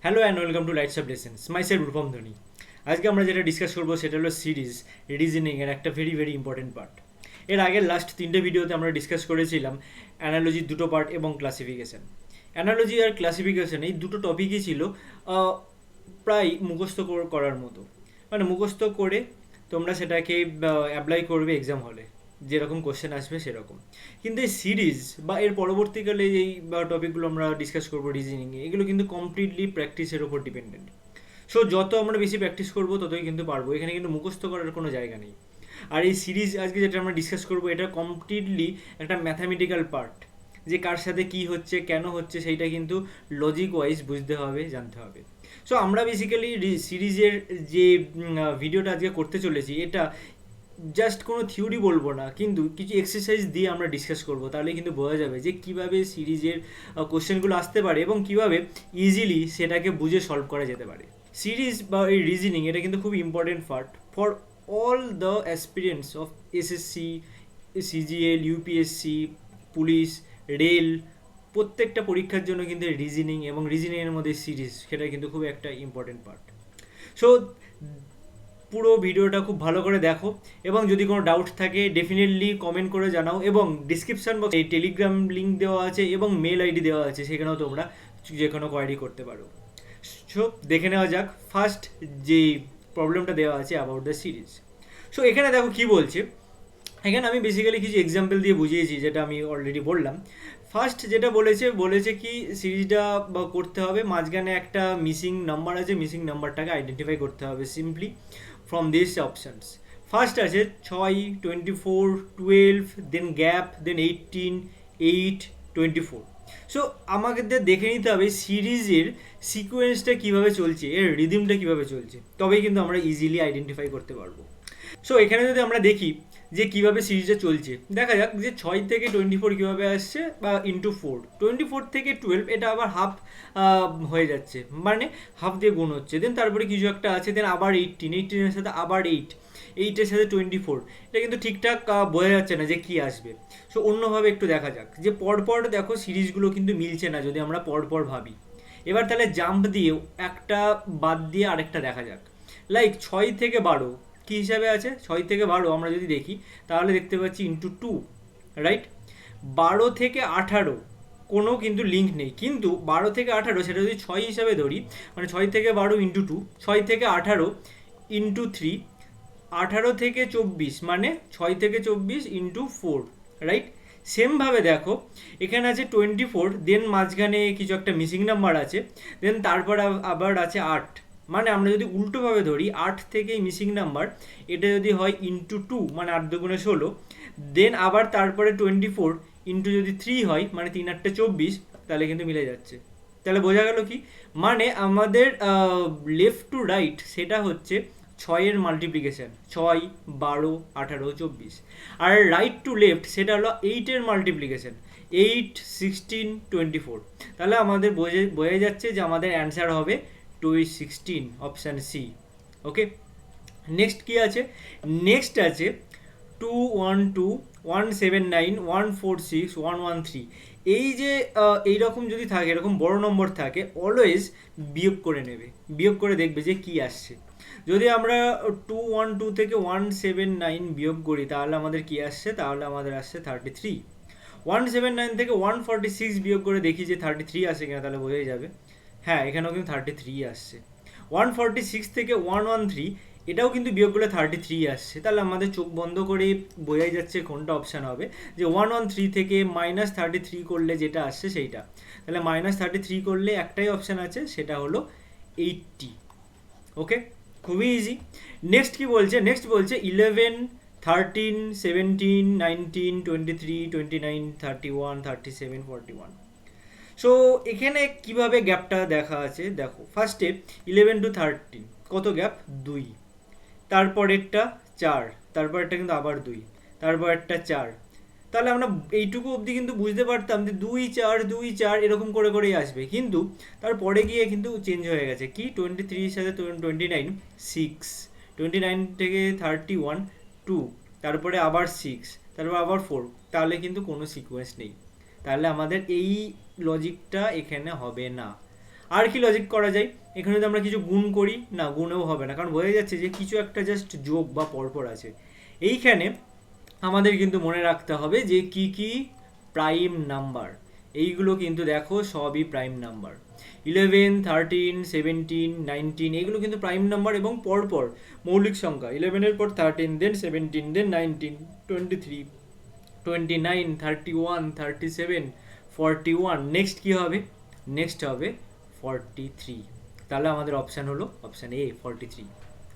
Hello and welcome to lights off lessons my self Rupam ধনী। আজকে আমরা যেটা ডিসকাস করবো সেটা হলো সিরিজ রিজনিংয়ের একটা ভেরি ইম্পর্টেন্ট পার্ট। এর আগের লাস্ট 3টে ভিডিওতে আমরা ডিসকাস করেছিলাম অ্যানালজির দুটো পার্ট এবং ক্লাসিফিকেশন। অ্যানালজি আর ক্লাসিফিকেশন এই দুটো টপিকই ছিল প্রায় মুখস্থ করার মতো, মানে মুখস্থ করে তোমরা সেটাকে অ্যাপ্লাই করবে এক্সাম হলে, যেরকম কোশ্চেন আসবে সেরকম। কিন্তু এই সিরিজ বা এর পরবর্তীকালে এই টপিকগুলো আমরা ডিসকাস করবো রিজনিংয়ে, এগুলো কিন্তু কমপ্লিটলি প্র্যাকটিসের ওপর ডিপেন্ডেন্ট। সো যত আমরা বেশি প্র্যাকটিস করবো ততই কিন্তু পারবো, এখানে কিন্তু মুখস্থ করার কোনো জায়গা নেই। আর এই সিরিজ আজকে যেটা আমরা ডিসকাস করবো এটা কমপ্লিটলি একটা ম্যাথামেটিক্যাল পার্ট, যে কার সাথে কি হচ্ছে কেন হচ্ছে সেইটা কিন্তু লজিক ওয়াইজ বুঝতে হবে, জানতে হবে। সো আমরা বেসিক্যালি সিরিজের যে ভিডিওটা আজকে করতে চলেছি, এটা জাস্ট কোনো থিওরি বলবো না, কিন্তু কিছু এক্সারসাইজ দিয়ে আমরা ডিসকাস করবো, তাহলে কিন্তু বোঝা যাবে যে কীভাবে সিরিজের কোশ্চেনগুলো আসতে পারে এবং কীভাবে ইজিলি সেটাকে বুঝে সলভ করা যেতে পারে। সিরিজ বা এই রিজনিং এটা কিন্তু খুব important part for all the aspirants of SSC, CGL, UPSC, police, rail, প্রত্যেকটা পরীক্ষার জন্য কিন্তু রিজনিং এবং রিজনিংয়ের মধ্যে সিরিজ সেটা কিন্তু খুব একটা ইম্পর্টেন্ট পার্ট। সো পুরো ভিডিওটা খুব ভালো করে দেখো এবং যদি কোনো ডাউট থাকে ডেফিনেটলি কমেন্ট করে জানাও, এবং ডিসক্রিপশান বক্সে টেলিগ্রাম লিঙ্ক দেওয়া আছে এবং মেল আইডি দেওয়া আছে, সেখানেও তোমরা যে কোনো কোয়ারি করতে পারো। সো দেখে নেওয়া যাক ফার্স্ট যে প্রবলেমটা দেওয়া আছে অ্যাবাউট দ্য সিরিজ। সো এখানে দেখো কি বলছে। এখানে আমি বেসিক্যালি কিছু এক্সাম্পল দিয়ে বুঝিয়েছি, যেটা আমি অলরেডি বললাম। ফার্স্ট যেটা বলেছে কি সিরিজটা করতে হবে, মাঝখানে একটা মিসিং নাম্বার আছে, মিসিং নাম্বারটাকে আইডেন্টিফাই করতে হবে simply from this options. First আছে 6, 24, 12, দেন গ্যাপ, দেন 18, 8, 24। সো আমাকে দেখে নিতে হবে সিরিজের সিকোয়েন্সটা কীভাবে চলছে, এর রিদিমটা কীভাবে চলছে, তবেই কিন্তু আমরা ইজিলি আইডেন্টিফাই করতে পারবো। সো এখানে যদি আমরা দেখি যে কীভাবে সিরিজটা চলছে, দেখা যাক যে 6 থেকে 24 কীভাবে আসছে, বা ইন্টু 4, 24 থেকে 12, এটা আবার হাফ হয়ে যাচ্ছে, মানে হাফ দিয়ে গুণ হচ্ছে। দেন তারপরে কিছু একটা আছে, দেন আবার 18, 18-এর সাথে আবার 8, 8-এর সাথে 24। এটা কিন্তু ঠিকঠাক বোঝা যাচ্ছে না যে কী আসবে। সো অন্যভাবে একটু দেখা যাক, যে পরপর দেখো সিরিজগুলো কিন্তু মিলছে না যদি আমরা পরপর ভাবি। এবার তাহলে জাম্প দিয়ে একটা বাদ দিয়ে আরেকটা দেখা যাক। লাইক 6 থেকে 12 কী হিসাবে আছে, 6 থেকে 12 আমরা যদি দেখি তাহলে দেখতে পাচ্ছি ইন্টু 2, রাইট। 12 থেকে 18 কোনো কিন্তু লিঙ্ক নেই, কিন্তু 12 থেকে 18 সেটা যদি 6 হিসাবে ধরি, মানে 6 থেকে 12 ইন্টু 2, 6 থেকে 18 ইন্টু 3, 18 থেকে 24 মানে 6 থেকে 24 ইন্টু 4, রাইট। সেমভাবে দেখো এখানে আছে 24, দেন মাঝখানে কিছু একটা মিসিং নাম্বার আছে, দেন তারপর আবার আছে 8, মানে আমরা যদি উল্টোভাবে ধরি 8 থেকে মিসিং নাম্বার, এটা যদি হয় ইন্টু 2 মানে 8 দুগুণে 16, দেন আবার তারপরে 24 ইন্টু যদি 3 হয়, মানে 3 8 24, তাহলে কিন্তু মিলে যাচ্ছে। তাহলে বোঝা গেল কি, মানে আমাদের লেফট টু রাইট সেটা হচ্ছে 6-এর মাল্টিপ্লিকেশান, 6, 12, 18, 24, আর রাইট টু লেফট সেটা হলো 8-এর মাল্টিপ্লিকেশান, 8, 16, 24। তাহলে আমাদের বোঝা যাচ্ছে যে আমাদের অ্যান্সার হবে 16, অপশান সি। ওকে, নেক্সট কি আছে, নেক্সট আছে 212, 179, 146, 113। এই যে এইরকম যদি থাকে, এরকম বড় নম্বর থাকে, অলওয়েজ বিয়োগ করে নেবে, বিয়োগ করে দেখবে যে কি আসছে। যদি আমরা 212 থেকে 179 বিয়োগ করি তাহলে আমাদের কি আসছে, তাহলে আমাদের আসছে 33। 179 থেকে 146 বিয়োগ করে দেখি যে 33 আসে কিনা, তাহলে বোঝাই যাবে হ্যাঁ এখানেও কিন্তু 33 আসছে। 146 থেকে 113 এটাও কিন্তু বিয়োগ করলে 33 আসছে। তাহলে আমাদের চোখ বন্ধ করে বোঝাই যাচ্ছে কোনটা অপশান হবে, যে 113 থেকে -33 করলে যেটা আসছে সেইটা। তাহলে -33 করলে একটাই অপশান আছে, সেটা হলো 80। ওকে, খুবই ইজি। নেক্সট কি বলছে, নেক্সট বলছে 11, 13, 17, 19, 23, 29, 31, 37, 41। সো এখানে কিভাবে গ্যাপটা দেখা আছে দেখো, ফার্স্টে 11 to 13 কত গ্যাপ, 2, তারপরেরটা 4, তারপরেরটা কিন্তু আবার 2, তারপরেরটা 4। তাহলে আমরা এইটুকু অবধি কিন্তু বুঝতে পারতাম যে 2, 4, 2, 4 এরকম করে করেই আসবে, কিন্তু তারপরে গিয়ে কিন্তু চেঞ্জ হয়ে গেছে কি, 23-এর সাথে 29, 6, 29 থেকে 31, 2, তারপরে আবার 6, তারপর আবার 4। তাহলে কিন্তু কোনো সিকোয়েন্স নেই, তাহলে আমাদের এই লজিকটা এখানে হবে না। আর কি লজিক করা যায়, এখানে যদি আমরা কিছু গুণ করি, না গুণেও হবে না, কারণ বোঝা যাচ্ছে যে কিছু একটা জাস্ট যোগ বা পরপর আছে। এইখানে আমাদের কিন্তু মনে রাখতে হবে যে কি কি প্রাইম নাম্বার, এইগুলো কিন্তু দেখো সবই প্রাইম নাম্বার। 11, 13, 17, 19 এগুলো কিন্তু প্রাইম নাম্বার এবং পরপর মৌলিক সংখ্যা। 11-এর পর 13, দেন 17, দেন 19, 23, 29, 31, 37, 41, নেক্সট কি হবে, নেক্সট হবে 43। তাহলে আমাদের অপশান হলো অপশান এ 43।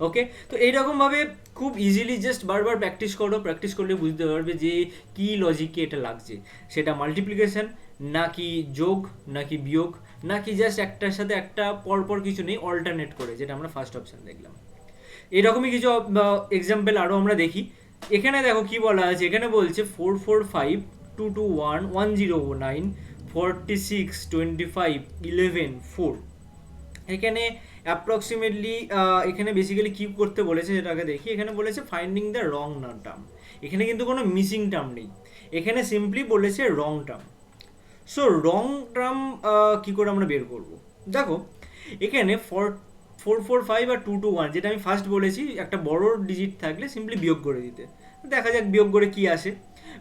ওকে, তো এইরকমভাবে খুব ইজিলি জাস্ট বারবার প্র্যাকটিস করো, প্র্যাকটিস করলে বুঝতে পারবে যে কী লজিকে এটা লাগছে, সেটা মাল্টিপ্লিকেশন নাকি যোগ নাকি বিয়োগ নাকি জাস্ট একটার সাথে একটা পরপর কিছু নেই, অল্টারনেট করে, যেটা আমরা ফার্স্ট অপশান দেখলাম। এরকমই কিছু এক্সাম্পল আরও আমরা দেখি। এখানে দেখো কি বলা আছে, এখানে বলছে 445, 221, 109, 46, 25, 11, 4। এখানে অ্যাপ্রক্সিমেটলি এখানে বেসিক্যালি কী করতে বলেছে সেটা আগে দেখি। এখানে বলেছে ফাইন্ডিং দ্য রং টার্ম, এখানে কিন্তু কোনো মিসিং টার্ম নেই, এখানে সিম্পলি বলেছে রং টার্ম। সো রং টার্ম কী করে আমরা বের করব, দেখো এখানে 445 আর 221, যেটা আমি ফার্স্ট বলেছি, একটা বড় ডিজিট থাকলে সিম্পলি বিয়োগ করে দিতে। দেখা যাক বিয়োগ করে কি আসে।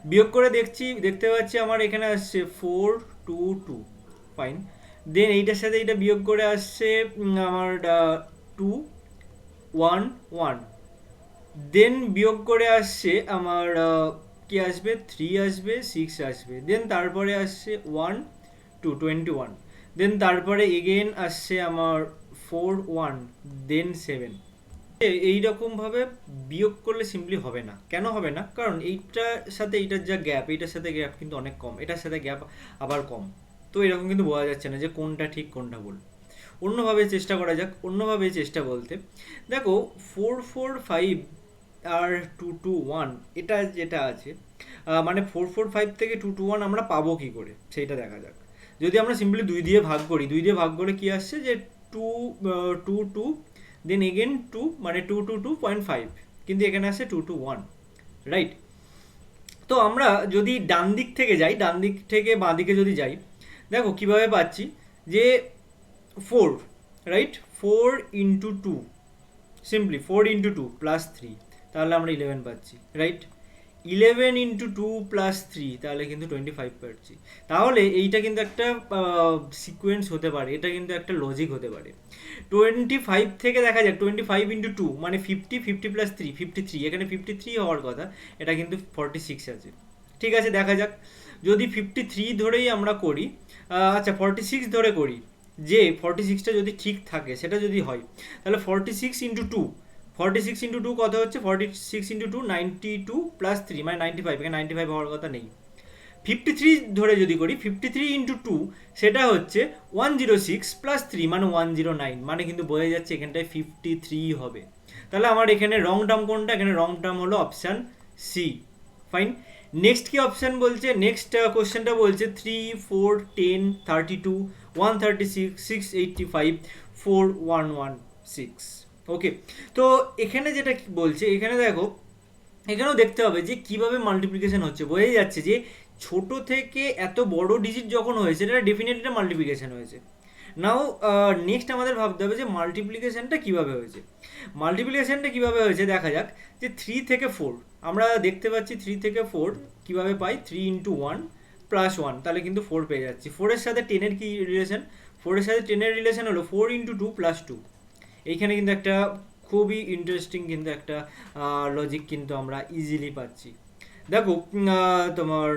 বিয়োগ করে দেখতে পাচ্ছি আমার এখানে আসছে 422, ফাইন। দেন এইটার সাথে এইটা বিয়োগ করে আসছে আমার 211, দেন বিয়োগ করে আসছে আমার কি আসবে, 3 আসবে, 6 আসবে, দেন তারপরে আসছে 21, দেন তারপরে এগেন আসছে আমার 41, দেন 7। এইরকমভাবে বিয়োগ করলে সিম্পলি হবে না। কেন হবে না, কারণ এইটার সাথে এইটার যা গ্যাপ, এইটার সাথে গ্যাপ কিন্তু অনেক কম, এটার সাথে গ্যাপ আবার কম, তো এরকম কিন্তু বোঝা যাচ্ছে না যে কোনটা ঠিক কোনটা ভুল। অন্যভাবে চেষ্টা করা যাক, অন্যভাবে চেষ্টা বলতে দেখো 445 আর 221 এটা যেটা আছে, মানে 445 থেকে 221 আমরা পাবো কি করে সেইটা দেখা যাক। যদি আমরা সিম্পলি 2 দিয়ে ভাগ করি, 2 দিয়ে ভাগ করে কি আসছে যে 2 দেন এগেন 2, মানে 222.5, কিন্তু এখানে আসছে 221, রাইট। তো আমরা যদি ডান দিক থেকে যাই, ডান দিক থেকে বাঁ দিকে যদি যাই, দেখো কিভাবে পাচ্ছি যে 4, right, 4 into 2, simply 4 into 2 plus 3, তাহলে আমরা 11 পাচ্ছি, রাইট। 11 ইন্টু 2 প্লাস 3, তাহলে কিন্তু 25 পাচ্ছি। তাহলে এইটা কিন্তু একটা সিকোয়েন্স হতে পারে, এটা কিন্তু একটা লজিক হতে পারে। 25 থেকে দেখা যাক 25 ইন্টু 2 মানে 50, 50 প্লাস 3 53, এখানে 53 হওয়ার কথা, এটা কিন্তু 46 আছে। ঠিক আছে, দেখা যাক যদি 53 ধরেই আমরা করি, আচ্ছা 46 ধরে করি, যে 46টা যদি ঠিক থাকে, সেটা যদি হয়, তাহলে 46 ইন্টু 2, 46 ইন্টু 2 কত হচ্ছে, 46 ইন্টু 2 92 প্লাস 3 মানে 95, এখানে 95 হওয়ার কথা নেই। 53 ধরে যদি করি, 53 ইন্টু 2 সেটা হচ্ছে 106 প্লাস 3 মানে 109, মানে কিন্তু বোঝা যাচ্ছে এখানটায় 53 হবে। তাহলে আমার এখানে রং টার্ম কোনটা, এখানে রং টার্ম হলো অপশান সি, ফাইন। নেক্সট কি অপশান বলছে, নেক্সট কোশ্চেনটা বলছে 3, 4, 10, 32, 136, 685, 4116। ওকে, তো এখানে যেটা বলছে, এখানে দেখো এখানেও দেখতে হবে যে কিভাবে মাল্টিপ্লিকেশন হচ্ছে। বোঝাই যাচ্ছে যে ছোট থেকে এত বড় ডিজিট যখন হয়েছে, এটা ডেফিনেটলি মাল্টিপ্লিকেশন হয়েছে। নাও নেক্সট আমাদের ভাবতে হবে যে মাল্টিপ্লিকেশনটা কীভাবে হয়েছে। মাল্টিপ্লিকেশনটা কীভাবে হয়েছে দেখা যাক, যে 3 থেকে 4 আমরা দেখতে পাচ্ছি, 3 থেকে 4 কীভাবে পাই, 3 ইন্টু 1 প্লাস 1, তাহলে কিন্তু 4 পেয়ে যাচ্ছি। 4-এর সাথে 10-এর কী রিলেশন, 4-এর সাথে 10-এর রিলেশন হলো 4 ইন্টু 2 প্লাস 2। এইখানে কিন্তু একটা খুবই ইন্টারেস্টিং কিন্তু একটা লজিক কিন্তু আমরা ইজিলি পাচ্ছি। দেখো তোমার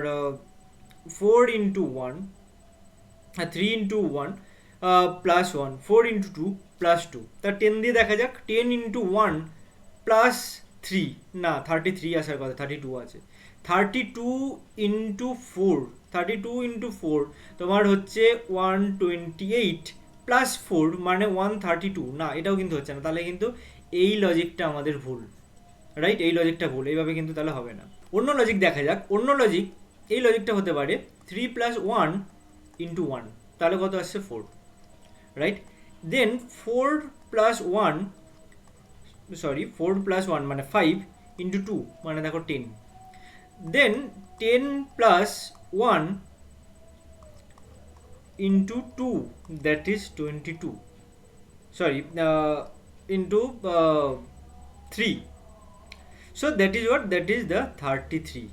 4 into 1, 3 into 1 plus 1, 4 into 2 plus 2, তা 10 দিয়ে দেখা যাক, 10 ইন্টু 1 প্লাস 3, না 33 আসার কথা, 32 আছে। 32 ইন্টু 4, 32 ইন্টু 4 তোমার হচ্ছে 128 প্লাস 4 মানে 132, না এটাও কিন্তু হচ্ছে না, তাহলে কিন্তু এই লজিকটা আমাদের ভুল, রাইট, এই লজিকটা ভুল, এইভাবে কিন্তু তাহলে হবে না। অন্য লজিক দেখা যাক, অন্য লজিক, এই লজিকটা হতে পারে 3 প্লাস 1 ইন্টু 1, তাহলে কত আসছে 4, রাইট। দেন 4 প্লাস 1, সরি 4 প্লাস 1 মানে 5 ইন্টু 2 মানে দেখো 10, দেন 10 plus 1 into 2, that is 22. Sorry, into 3. So that is what, that is the 33.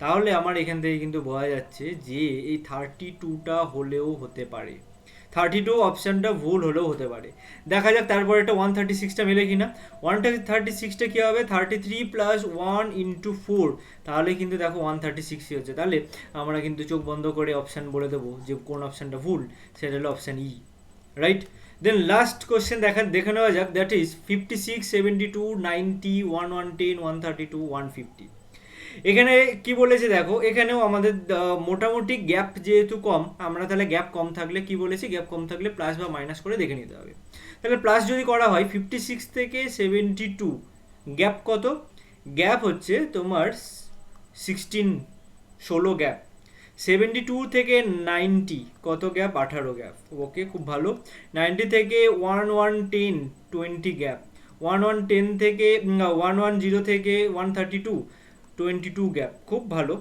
তাহলে আমার এখান থেকে কিন্তু বোঝা যাচ্ছে যে এই 32টা হলেও হতে পারে, 32 অপশানটা ভুল হলেও হতে পারে। দেখা যাক তারপরে একটা 136টা মেলে কিনা। 136টা কী হবে, 33 প্লাস 1 ইন্টু 4, তাহলে কিন্তু দেখো 136ই হচ্ছে। তাহলে আমরা কিন্তু চোখ বন্ধ করে অপশান বলে দেবো যে কোন অপশানটা ভুল, সেটা হলো অপশান ই, রাইট। দেন লাস্ট কোশ্চেন দেখে নেওয়া যাক, দ্যাট ইজ 56, 72, 90, 110, 132, 150। এখানে কি বলেছে দেখো, এখানেও আমাদের মোটামুটি গ্যাপ যেহেতু কম, আমরা তাহলে গ্যাপ কম থাকলে কি বলেছি, গ্যাপ কম থাকলে প্লাস বা মাইনাস করে দেখে নিতে হবে। তাহলে প্লাস যদি করা হয় 56 থেকে 72, গ্যাপ কত, গ্যাপ হচ্ছে তোমার 16 গ্যাপ। 72 থেকে 90 কত গ্যাপ, 18 গ্যাপ। ওকে, খুব ভালো। 90 থেকে 1110 20 গ্যাপ। 1110 থেকে 110 থেকে 132 22 গ্যাপ, খুব ভালো।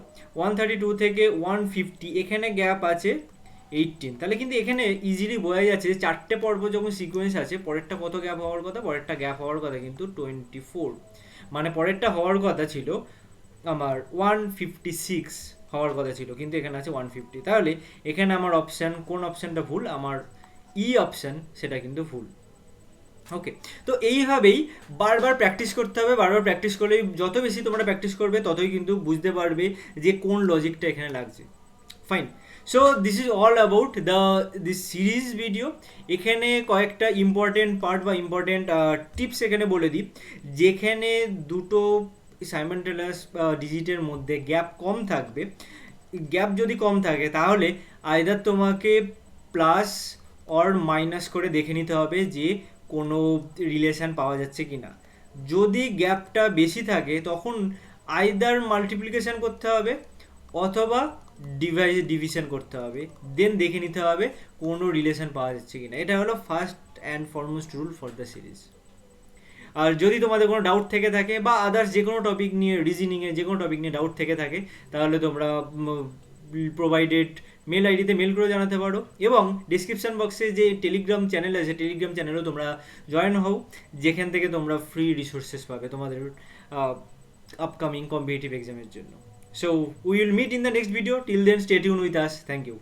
132 থেকে 150 এখানে গ্যাপ আছে 18। তাহলে কিন্তু এখানে ইজিলি বোঝা যাচ্ছে যে 4টে পর্ব যখন সিকোয়েন্স আছে, পরেরটা কত গ্যাপ হওয়ার কথা, পরেরটা গ্যাপ হওয়ার কথা কিন্তু 24, মানে পরেরটা হওয়ার কথা ছিল আমার 156 হওয়ার কথা ছিল, কিন্তু এখানে আছে 150। তাহলে এখানে আমার অপশান, কোন অপশানটা ভুল, আমার ই অপশান, সেটা কিন্তু ভুল। ওকে, তো এইভাবেই বারবার প্র্যাকটিস করতে হবে। বারবার প্র্যাকটিস করলেই, যত বেশি তোমরা প্র্যাকটিস করবে ততই কিন্তু বুঝতে পারবে যে কোন লজিকটা এখানে লাগছে। Fine, so this is all about this series video. এখানে কয়েকটা ইম্পর্টেন্ট পার্ট বা ইম্পর্টেন্ট টিপস এখানে বলে দিই। যেখানে দুটো সাইমালটেনিয়াস ডিজিটের মধ্যে গ্যাপ কম থাকবে, গ্যাপ যদি কম থাকে তাহলে আইদার তোমাকে প্লাস অর মাইনাস করে দেখে নিতে হবে যে কোনো রিলেশান পাওয়া যাচ্ছে কি না। যদি গ্যাপটা বেশি থাকে তখন আইদার মাল্টিপ্লিকেশান করতে হবে অথবা ডিভিশন করতে হবে, দেন দেখে নিতে হবে কোনো রিলেশান পাওয়া যাচ্ছে কি না। এটা হলো first and foremost rule for the series. আর যদি তোমাদের কোনো ডাউট থেকে থাকে বা আদার্স যে কোনো টপিক নিয়ে, রিজনিংয়ে যে কোনো টপিক নিয়ে ডাউট থেকে থাকে, তাহলে তোমরা প্রোভাইডেড মেল আইডিতে মেল করে জানাতে পারো, এবং ডিসক্রিপশান বক্সে যে টেলিগ্রাম চ্যানেল আছে, টেলিগ্রাম চ্যানেলেও তোমরা জয়েন হও, যেখান থেকে তোমরা ফ্রি রিসোর্সেস পাবে তোমাদের আপকামিং কম্পিটিটিভ এক্সামের জন্য। So we will meet in the next video. Till then stay tuned with us. Thank you.